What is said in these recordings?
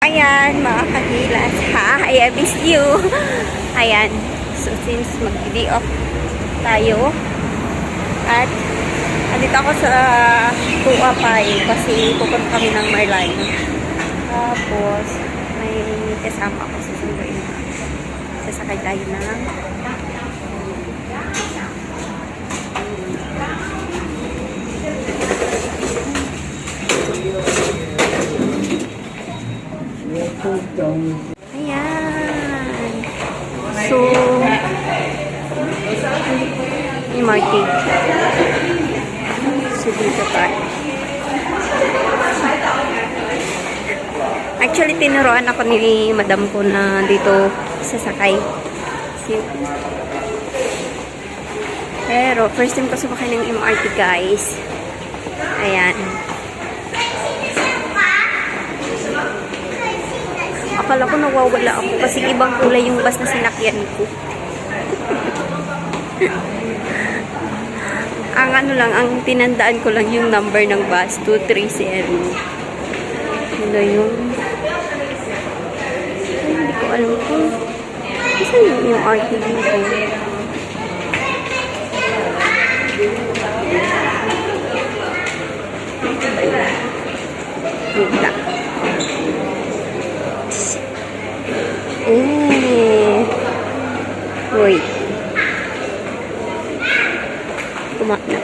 Ayan, mga kahilas. Hi, I miss you. Ayan. So, since mag-day off tayo, at andito ako sa Tuapay kasi pupunta kami ng Marline. Tapos, may kasama ako sa sunduin. Sasakay tayo ng ayan. So, MRT. So, dito tayo. Actually, tinuruan ako ni madam ko na dito sasakay. Pero, first time ko sumakay ng MRT, guys. Ayan. Akala ko nawawala ako kasi ibang kulay yung bus na sinakyan ko. Ang ano lang, ang tinandaan ko lang yung number ng bus, 230. Ano yung... Ay, hindi ko alam kung... Isa yung RT dito. Wait lang. Wait. Kumakna.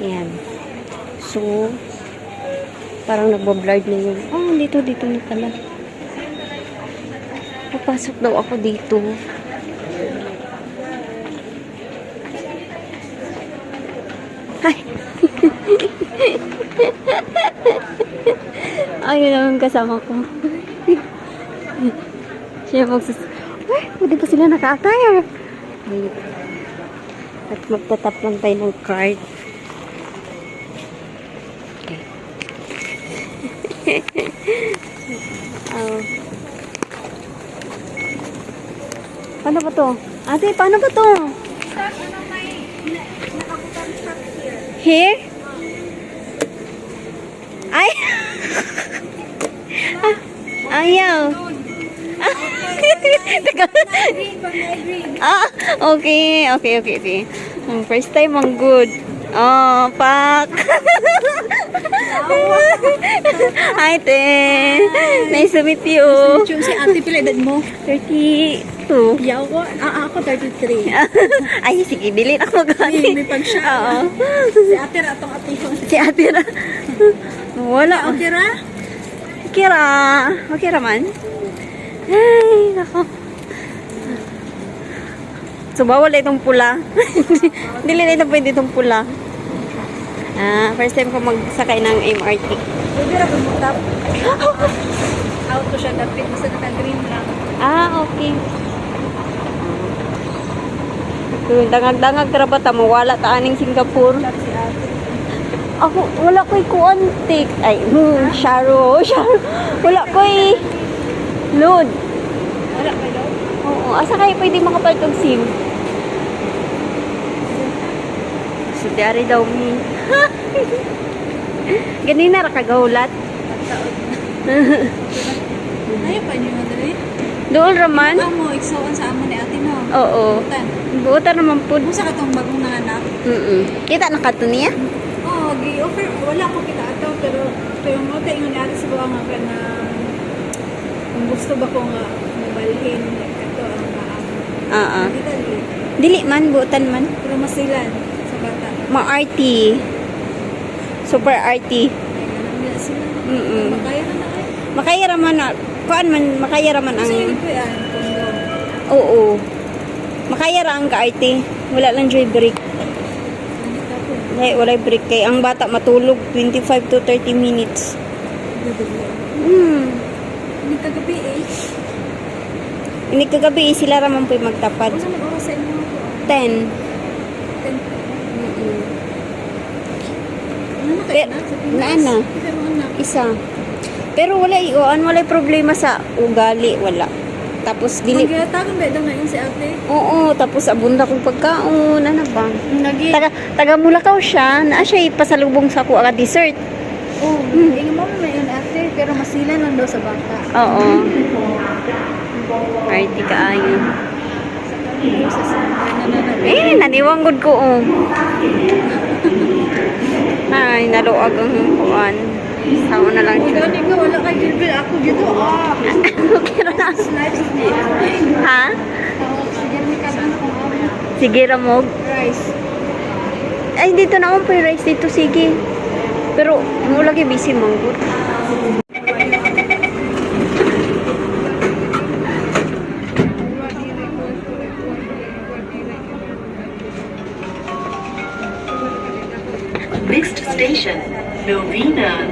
Ayan. So, parang nagbablard na yun. Oh, dito na pala. Papasok daw ako dito. Ay! Ayun naman kasama ko. Siya pwede pa sila naka-attire. At magtatap lang tayo ng card. Okay. Paano ba to? Ate, paano ba to? Here? Ay! Ayaw. Okay. First time ang good. Oh, pak. Hi, te. Nice to meet you. Si ate, pila edad mo? 32. Yaw ko? Ako 33. Ay, sige, bilhin ako gani. May pag-siya. Oo. Si ate ra, atong ate ko. Si ate ra. Wala. Okay ra? Okay ra man. Ay, nako. So, bawal itong pula. Dili na ito pwede itong pula. First time ko magsakay ng MRT. Pwede ra bumutap. Auto siya, dapit. Basta naka-green lang. Okay. Dangag-dangag ka ba tamo? Wala ta aning Singapore. Si ate. Ako, wala ko'y kuantik. Ay, Sharo. Wala ko'y load. Wala kayo? Oo, asa kayo pwede makapalit og SIM? So, diari daw mi. Ganina ra kagaulat. Ayaw pa niyo nga dali? Dool raman? Mo, iksawan sa amo ni ate no? Oo. Butan. Buta naman po. Kung sa katong bagong nanganak? Kita na kato niya? Oo, gi-offer. Wala ko kita ato, pero mo tayo nga ate sa bawang nga na kung gusto ba ko nga mabalhin ito ang maamo. Kita dili. Dili man, butan man. Pero masilan sa bata. Ma-RT. Super RT. Ay, ganun nila sila. Makaya na na kayo. Makaya raman na. Kuan man, makaya raman ang... Kasi ito yan, kung Oo. Makaya ra ang ka-RT. Wala lang joy break. Wala break kay ang bata matulog 25 to 30 minutes. Hindi kagabi eh. Hindi kagabi sila raman po'y magtapad. Kung saan oras sa inyo? 10. 10. Ano na kayo na? Sa Pinas? Naana. Pero anak. Isa. Pero wala problema sa ugali, wala. Tapos dili. Magtagang ba daw ngayon si ate? Oo, tapos abunda kong pagkaon, ano ba? Lagi. Taga Mulakaw siya, naa siya ipasalubong sa ako aga dessert. Oh, yung mo may yun ate, pero masila lang daw sa bata. Oo. Party kaayo. Sa center na nanalo. Naniwanggod ko, oh. Ay, naluag ang kuan. Sao na lang siya. Gani ka, wala kay Gilbert. Ako dito, Okay na. Slice of meat. Ha? Sige, may kanan kung Sige, Ramog. rice. Ay, dito na akong rice dito, sige. Pero, mo lagi busy manggod. Next station, Novena.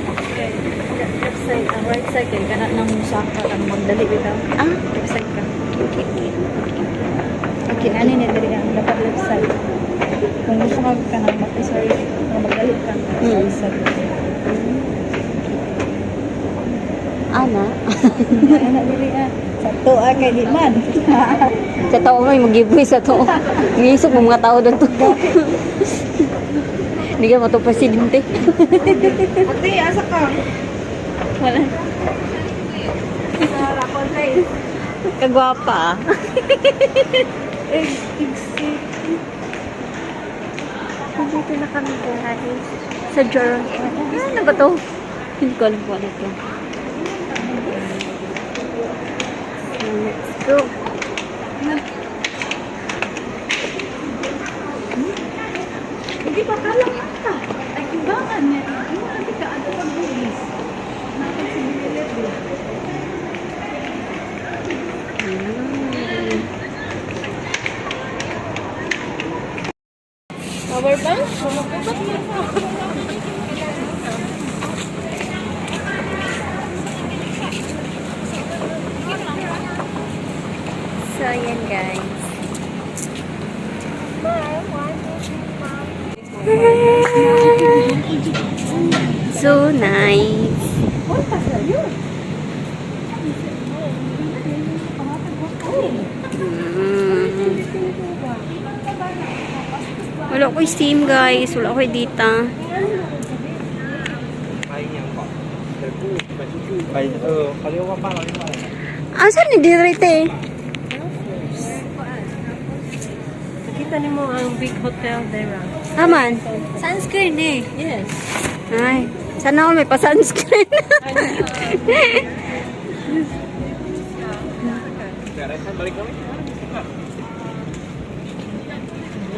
Left side, ang right side, kaya kanan ng musaka, ang magdali bitaw. Ah, Left side ka. okay, okay. Okay, ano na dali ang dapat left side. Kung gusto ka nang sorry, magdali ka. Right side. Ana? Ano dili sa tuwa kay di man. Sa tao mo, mag-giveaway sa to. Ngisok mo mga tao doon to. Hindi ka mato presidente. Ate, asa ka? Wala. Sa rakon side. Kagwapa. Dito na kami guys. Sa Joron. Ano ba to? Hindi ko alam kung ano to. So, let's go. Hindi ba kalang ka? Ay, imbangan niya. Hindi ka ano pang bulis. Nakit si Bilet. Power bank? So, ayan guys. So nice. Wala ko steam guys. Wala ko dita. Asan ni Direte? Nakita niyo mo ang big hotel there. Aman. Sunscreen eh. Yes. Ay, sana ako may pa-sunscreen.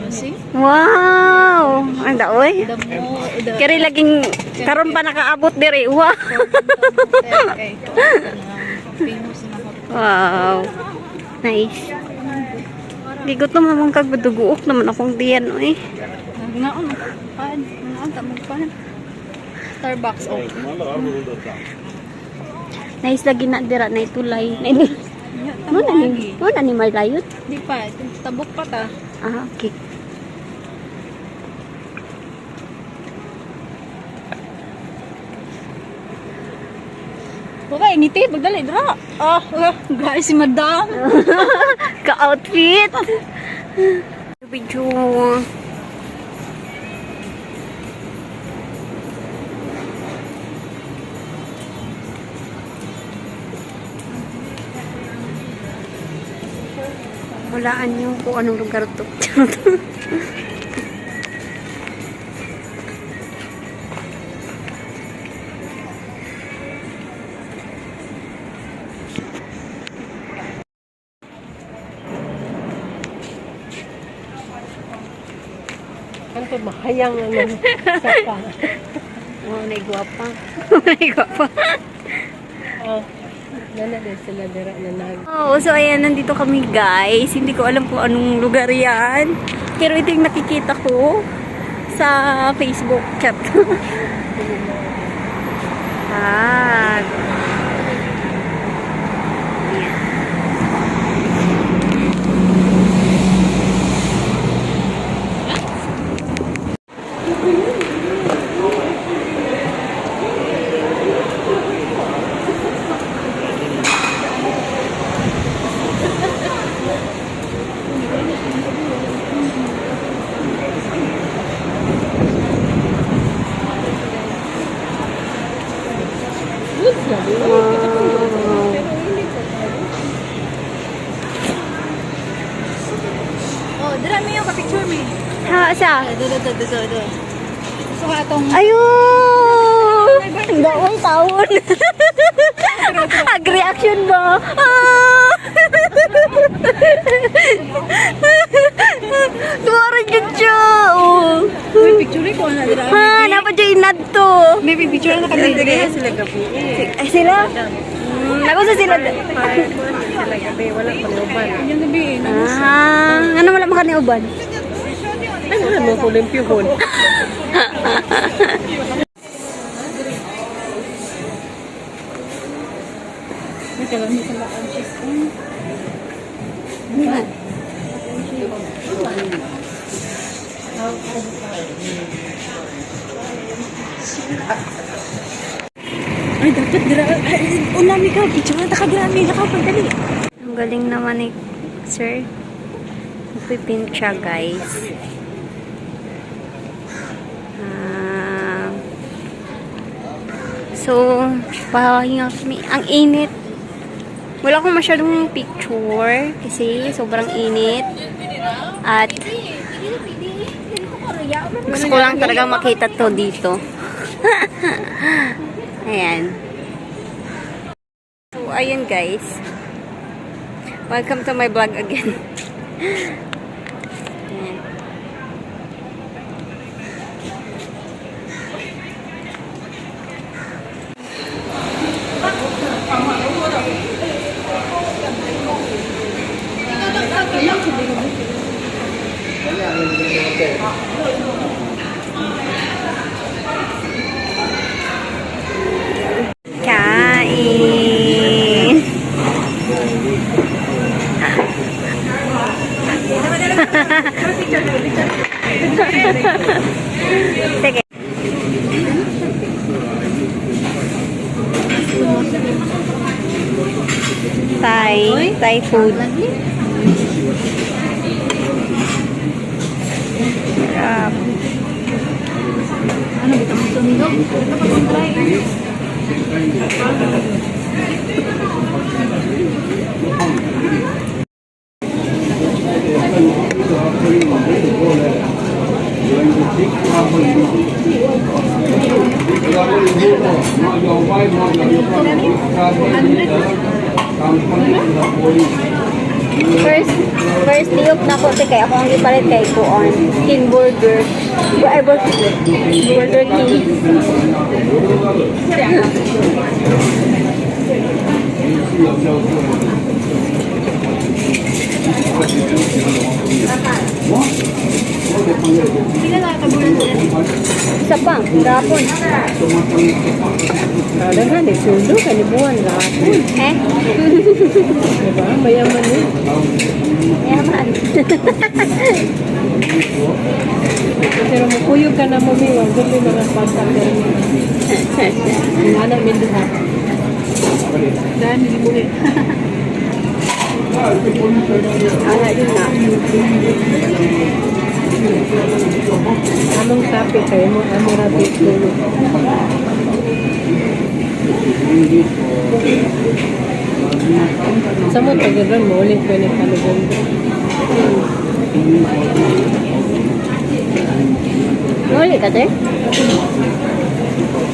See? Wow! Ang daoy. The mo, the Kari laging karon pa nakaabot diri. Wow! hotel kay famous na hotel. Wow. Nice. Di ko to mamang kagduguok naman akong diyan oy. Naon pan, naon ta magpan. Starbucks oh. Nice lagi na dira na itulay. Mo na ni Marlayot. Di pa, tabok pa ta. Ah, okay. Okay, initi, magdali dira. Guys, si Madam. Ka-outfit. Video. Walaan niyo kung anong lugar to. Kanto mahayang ano saka. Wow, naigwapa. Naigwapa. Nana din sila dira na nag. Oh, so ayan, nandito kami guys. Hindi ko alam kung anong lugar yan. Pero ito yung nakikita ko sa Facebook chat. Ah. Dala mo yung kapicture mo. Ha, sa? Do. So, atong... Ayun! Gaway taon. Ag-reaction ba? Ah! Tuwaran yun siya. Oh. Uy, picture ko na. Dala. Ha, dapat dyan inad to. Maybe picture na kami. Sila gabi. Ay, sila? Ako sa sila. Sila gabi. Wala pang uban. Yung gabi eh. Ah, ano wala makaniuban? Ano mo ko limpyuhon? May kalami sa lakang cheese. Ay, dapat dira. Ulami ka. Picture na takagrami. Nakapagdali. Ang galing naman ni Sir. Nagpipint siya, guys. So, pahinga kami. Ang init. Wala akong masyadong picture kasi sobrang init. At gusto ko lang talaga makita to dito. Ayan. So, ayun guys. Welcome to my vlog again. Ayan. Kain. Sige. Thai food. Sarap. Ano, kita mo suminog? Dapat kong try. First liok na ko kay ako ang ipalit kay Kuon. King Burger. Burger King. Sila na tabunan nila. Isa pa, gapon. Daghan eh. Sundo. Kanibuan. Gapon. Eh? Diba? Mayaman eh. Yaman. Pero mukuyog ka na mo miwa. Gusto yung mga pagkakas. Yung anak min duha. Dahil nilibuhin. Ano yun na? Among topic kayo mo. Among rabbit tulog. Sa mo tagaran mo ulit ko yung kalugan. Nguli ka, te?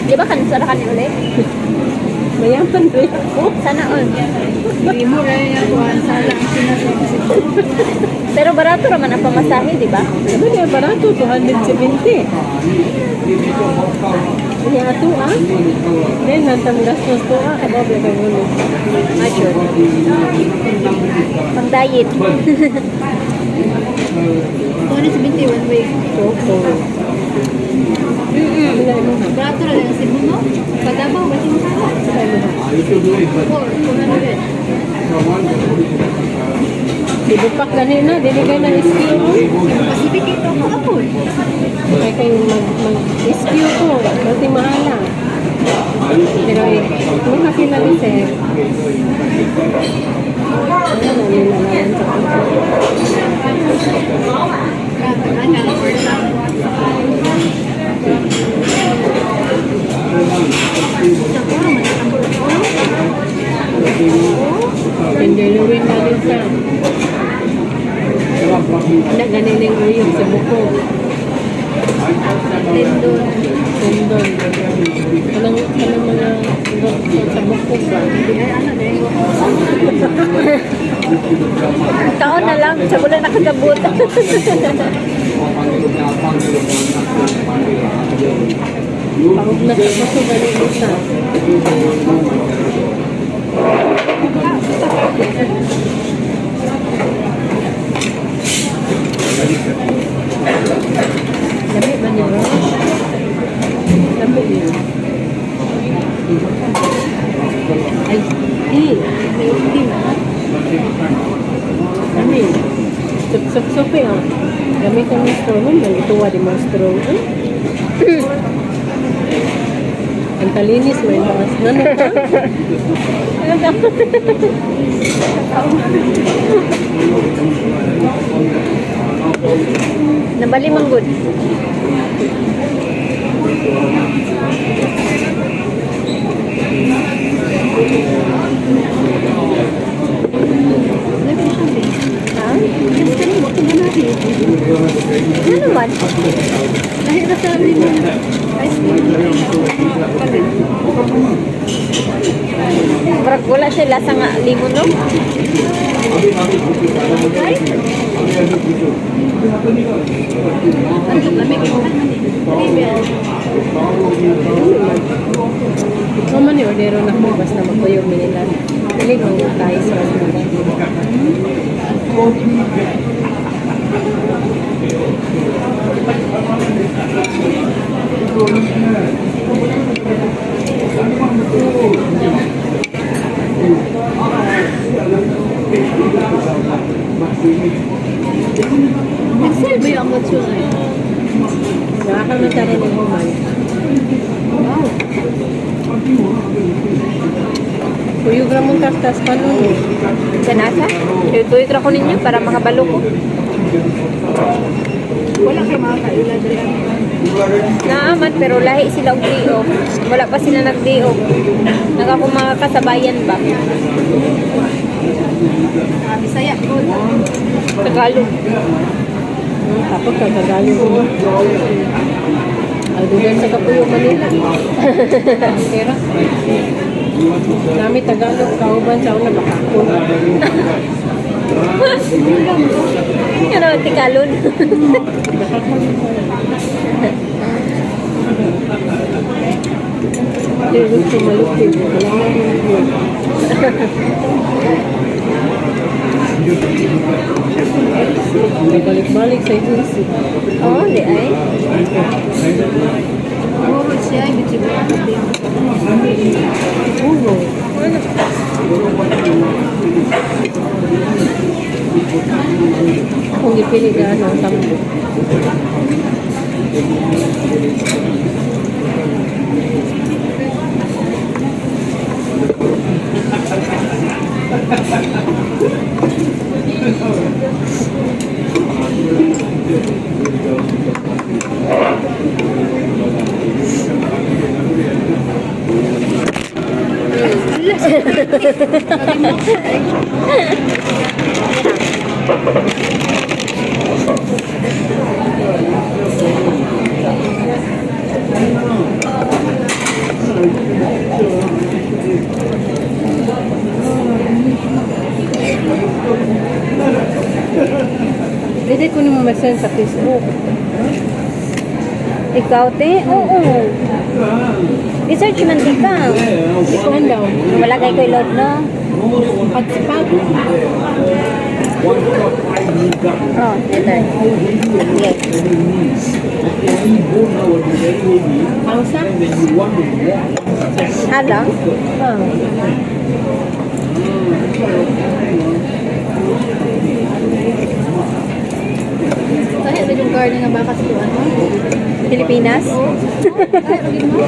Di ba kansara ka ni ulit? Mayaman rin. Oh, sana all. Hindi mo rin yung kuhan sa lang sinasabi. Pero barato naman ang pamasahe, di ba? Sabi niya, barato, 270. Ini ato ah. Then, nantang gastos to ah. Kababi ka muna. Sure. Pang diet. Kung ano 71 way. So. Bilay mo ha. Barato na lang si Buno. Padabaw, ba't yung kala? Bilay mo ha. Kung ano rin. Dibupak gani na. Diligay na SQ mo. Pacific ito ako ako. Kaya kayo mag-SQ ko. Pati mahala. Pero eh, kung makina ni sir. Ano na nilalayan sa Endeluin na din siya. Wala ganin yung uyong sa buko. Tendon. Tendon. Walang mga sa buko ba? Ay, ano na yung Kaon na lang, sa wala nakagabot. Pagod na sa buko, galing isa. Lami ba niya, Ron? Lami niya. Ay, may hindi na. Lami. Sup-sup-sup eh, oh. Gamitan ng straw mo, malituwa di mga straw. Ang talinis, may mga nanon ka. Nabali man good. Ha? Yes, kanina mo, tingnan natin. Ano naman? Nahirap sa limon. Ice cream. Parang wala siya lasa nga limon, no? Ano, lamig yung Ikaw man yung ordero na kung basta magpuyog nila. Pilig mo tayo sa Excel ba yung amot yun? Nakakal na tayo ng human. Wow. Puyog ramon kastas pa nun. Sa nasa? Tuloy ko ninyo para makabalo ko. Wala kayo mga kaila dyan. Naaman, pero lahi sila og day off. Wala pa sila nag-day off. Nagako mga kasabayan ba? Bisaya. Tagalog. Tapos kagagaling mo. Ay, dugan sa Kapuyog, Manila. Pero, nami Tagalog, kauban sa una makakul. Ano, tikalon? Tirot si Malupig. Kailangan mo yun. May balik-balik sa isip. Oo, di ay. Oo, siya. Ibig Ugo. Kung ipili ka, ano, tambo. Pwede ko naman mag-send sa Facebook. Ikaw, te? Oo. I-search man di ka. Ikuhan daw. Wala kay ko'y load, no? Pag-spag. Oh, enter. Yes. Pausa? Halang? Ah. Kaya ba yung garden nga baka sa tuwan mo? Pilipinas? Kaya ba yun mo?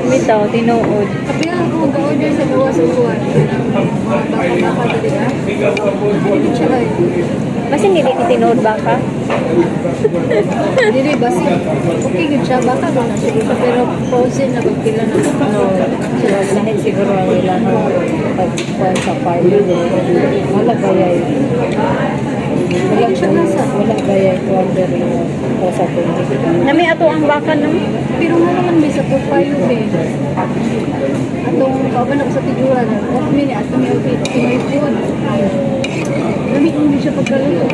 Bito, tinuod. Sabi nga kung mag-order sa buwa sa tuwan. Baka ba, di ba? Siya ba yun? Kasi hindi tinuod ba ka? Dili ba siya? Okay yun siya. Baka ba na siya. Pero frozen na pagpila na. Ano, lahat siguro ang ilang pag-kuhan sa farming. Wala gaya. Wala Siya nasa? Wala gaya diri o sa tubig. Nami ato ang baka no. Pero nga naman may sa payo eh. Atong kaban ako sa tijuran. Off me ni ato may okay may food. Dami hindi siya pagkaluto.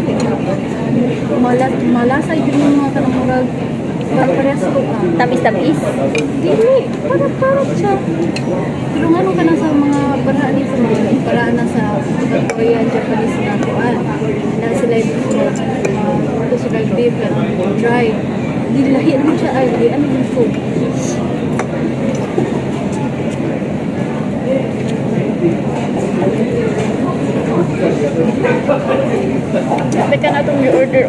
Malasay din yung mga kanang murag. Parehas ko ka. Tamis-tamis. Dili, parang siya. Pero nga nung ka na sa mga paraan sa mga paraan na sa mga Korean, Japanese na kuan. Na sila ito sila beef, dry. Di lahi naman siya ay, di ano yung food. Teka na itong i-order.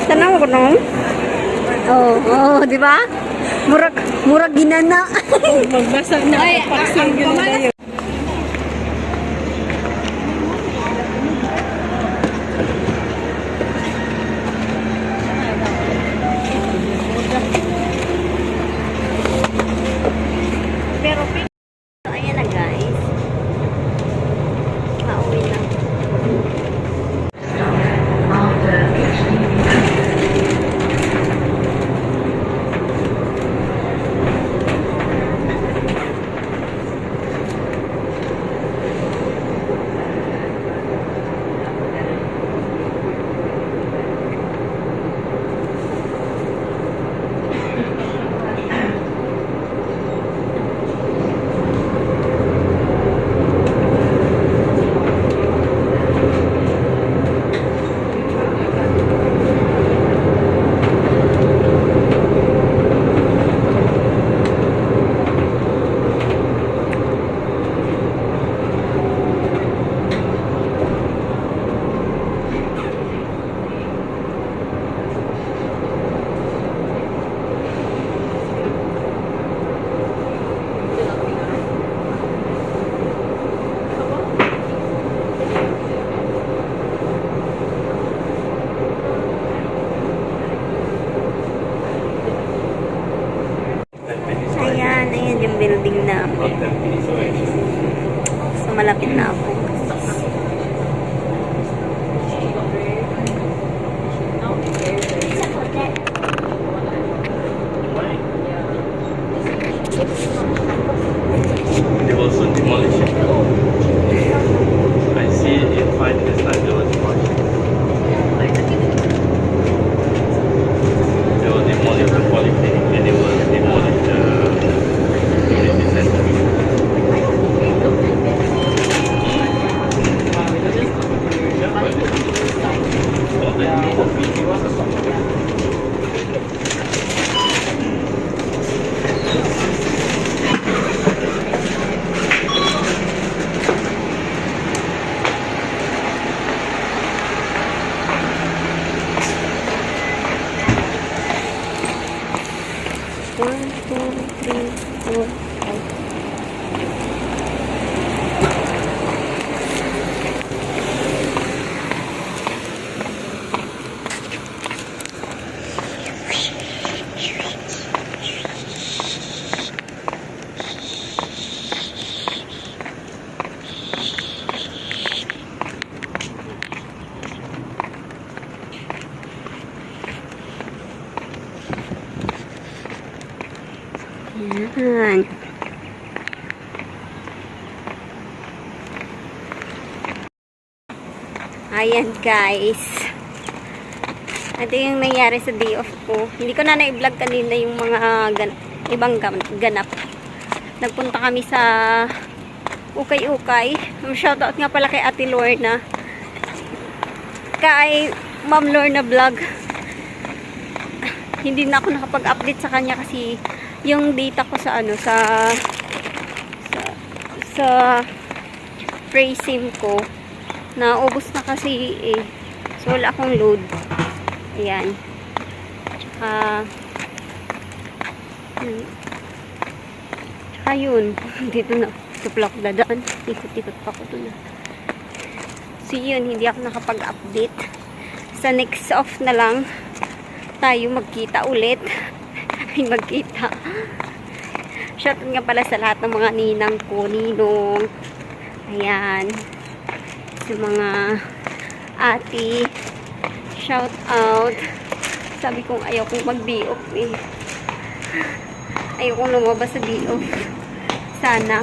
Tanaw ko no? Oh, di ba? Murag ginana. Magbasa na Ay, ako paksing yun na yun. Pero ayan na guys. Pauwi na. Ayan yung building namin. So, malapit na ako. They will soon demolish it. I see in 5 years time they will demolish it. They will demolish the polyclinic and they will demolish the community center. One, two, three, four, five. Yan. Ayan guys. Ito yung nangyari sa day off ko. Hindi ko na na-vlog kanina yung mga ibang ganap. Nagpunta kami sa Ukay-Ukay. Shoutout nga pala kay Ate Lorna. Kay Ma'am Lorna Vlog. Hindi na ako nakapag-update sa kanya kasi yung data ko sa ano sa free SIM ko naubos na kasi eh. So So, wala akong load. Ayan. Tsaka, yun. Dito na. Tuplak dadaan. Ikot-ikot pa ko doon. So, yun. Hindi ako nakapag-update. Sa next off na lang, tayo magkita ulit. Ay, magkita. Shoutout nga pala sa lahat ng mga ninang ko, ninong. Ayan. Sa mga ati. Shout out. Sabi kong ayaw kong mag-day off eh. Ayaw kong lumabas sa day off. Sana.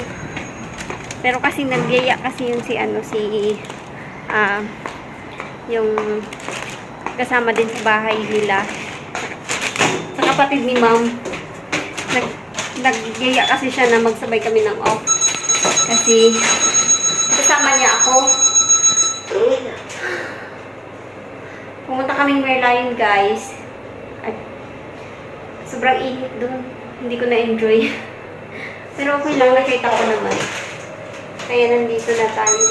Pero kasi nagyaya kasi yun si yung kasama din sa bahay nila. Sa kapatid ni ma'am. Nagyaya kasi siya na magsabay kami ng off. Kasi kasama niya ako. Pumunta kaming Merlion, guys. At sobrang init doon. Hindi ko na-enjoy. Pero okay lang, nakita ko naman. Kaya nandito na tayo.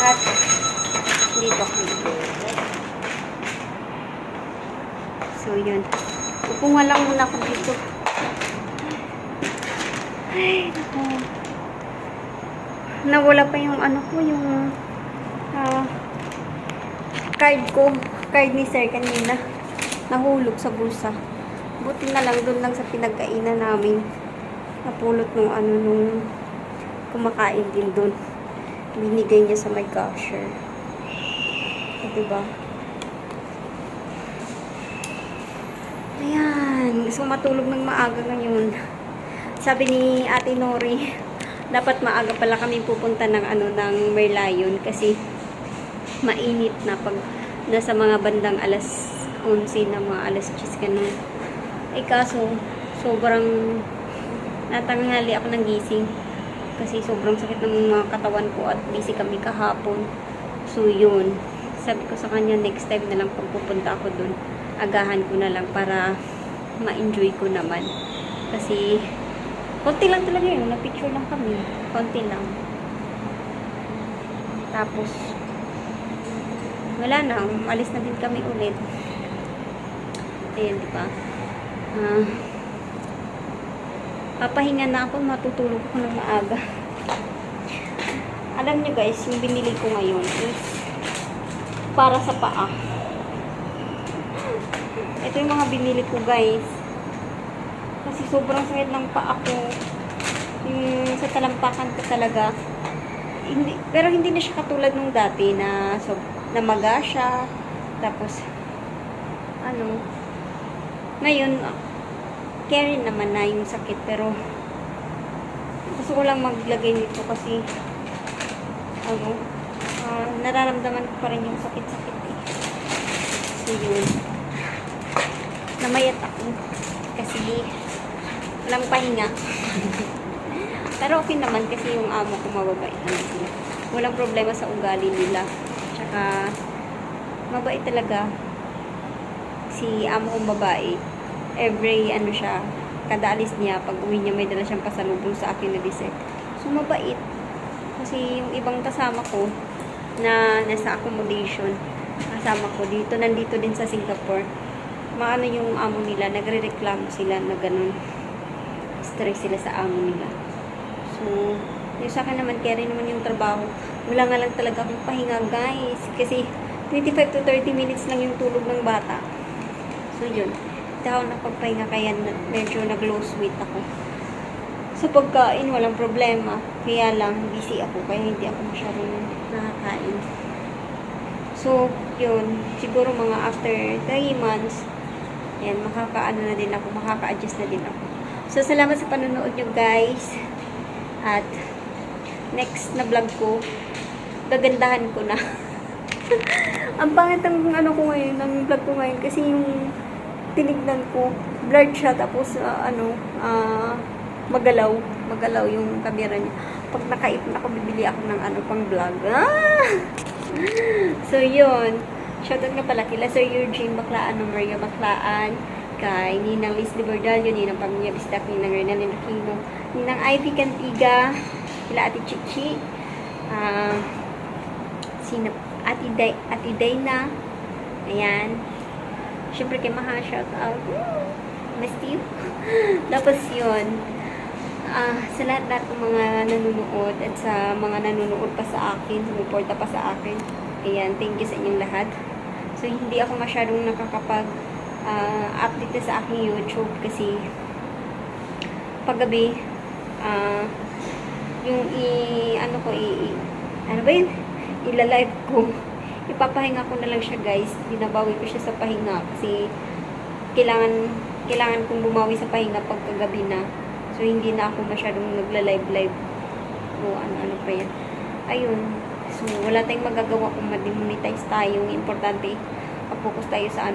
At dito kami. So, yun. Upo nga lang muna ako dito. Ay, naku. Nawala pa yung ano ko, yung card ko. Card ni sir kanina. Nahulog sa bulsa. Buti na lang doon lang sa pinagkainan namin. Napulot nung nung kumakain din doon. Binigay niya sa my cashier. Diba? Ayan. Gusto matulog ng maaga ngayon. Sabi ni Ate Nori, dapat maaga pala kami pupunta ng ng Merlion kasi mainit na pag nasa mga bandang alas 11 na mga alas 10 ganun. Eh kaso, sobrang natanghali ako ng gising kasi sobrang sakit ng mga katawan ko at busy kami kahapon. So yun, sabi ko sa kanya next time na lang pag pupunta ako dun, agahan ko na lang para ma-enjoy ko naman. Kasi konti lang talaga yun, na-picture lang kami. Konti lang. Tapos wala na, alis na din kami ulit. Ayan, diba? Papahinga na ako, matutulog ko ng maaga. Alam nyo guys, yung binili ko ngayon is para sa paa. Ito yung mga binili ko guys. Kasi sobrang sakit ng paa ko. Yung sa talampakan ko talaga. Pero hindi na siya katulad nung dati na namaga siya. Tapos, ngayon, carry naman na yung sakit. Pero, gusto ko lang maglagay nito kasi, nararamdaman ko pa rin yung sakit-sakit eh. So, yun. Namayat ako. Kasi, walang pahinga. Pero okay naman kasi yung amo ko mababait naman sila. Walang problema sa ugali nila. Tsaka, mabait talaga. Si amo kong babae, every siya, kada alis niya, pag uwi niya may dala siyang pasalubong sa akin na dessert. So, mabait. Kasi yung ibang kasama ko, na nasa accommodation, kasama ko dito, nandito din sa Singapore, maano yung amo nila, nagre-reklamo sila na ganun. Stress sila sa amo nila. So, yung sa akin naman, kaya rin naman yung trabaho. Wala nga lang talaga akong pahinga, guys. Kasi, 25 to 30 minutes lang yung tulog ng bata. So, yun. Hindi ako napagpahinga, kaya medyo nag-lose weight ako. Sa pagkain, walang problema. Kaya lang, busy ako. Kaya hindi ako masyadong nakakain. So, yun. Siguro mga after 3 months, yan, makakaano na din ako. Makaka-adjust na din ako. So, salamat sa panonood nyo, guys. At, next na vlog ko, gagandahan ko na. Ang pangit ang ko ngayon, ang vlog ko ngayon. Kasi yung tinignan ko, blurred siya. Tapos, magalaw yung camera niya. Pag nakaipon ako, bibili ako ng pang vlog. So, yun. Shoutout nga pala kila Sir Eugene Baklaan, Maria Baklaan, kay Ninang Liz Liberdalio, Ninang Pamilya Bistak, Ninang Renan Aquino, Ninang Ivy Cantiga, kila Ate Chichi, Ate Dayna. Ayan. Siyempre kay Maha, shout out. Miss you. Tapos yun, sa lahat ng mga nanonood at sa mga nanonood pa sa akin, sumuporta pa sa akin. Ayan, thank you sa inyong lahat. So, hindi ako masyadong nakakapag-update sa aking YouTube kasi paggabi, yung ano ba yun? Ila-live ko. Ipapahinga ko na lang siya, guys. Binabawi ko siya sa pahinga kasi kailangan kong bumawi sa pahinga pagkagabi na. So, hindi na ako masyadong nagla-live. O, ano pa yan. Ayun. So, wala tayong magagawa kung ma-demonetize tayo. Importante, focus tayo sa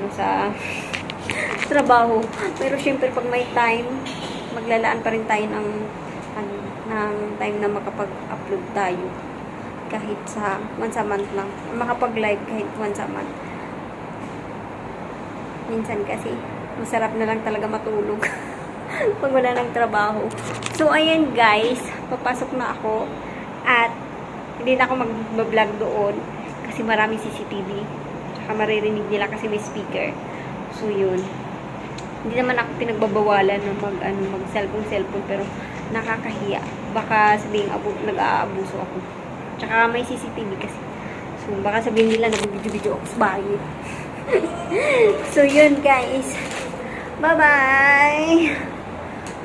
trabaho. Pero, syempre, pag may time, maglalaan pa rin tayo ng time na makapag-upload tayo. Kahit sa once a month lang. Makapag-live kahit once a month. Minsan kasi, masarap na lang talaga matulog. Pag wala ng trabaho. So, ayan guys. Papasok na ako. At, hindi na ako mag-vlog doon. Kasi maraming CCTV. Tsaka maririnig nila kasi may speaker. So, yun. Hindi naman ako pinagbabawalan na mag-cellphone. Pero, nakakahiya. Baka sabihin nag-aabuso ako. Tsaka may CCTV kasi. So, baka sabihin nila nag-video ako sa bahay. So, yun guys. Bye-bye!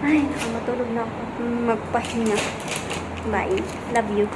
Ay, nakamatulog na ako. Magpahinga. Bye. Love you.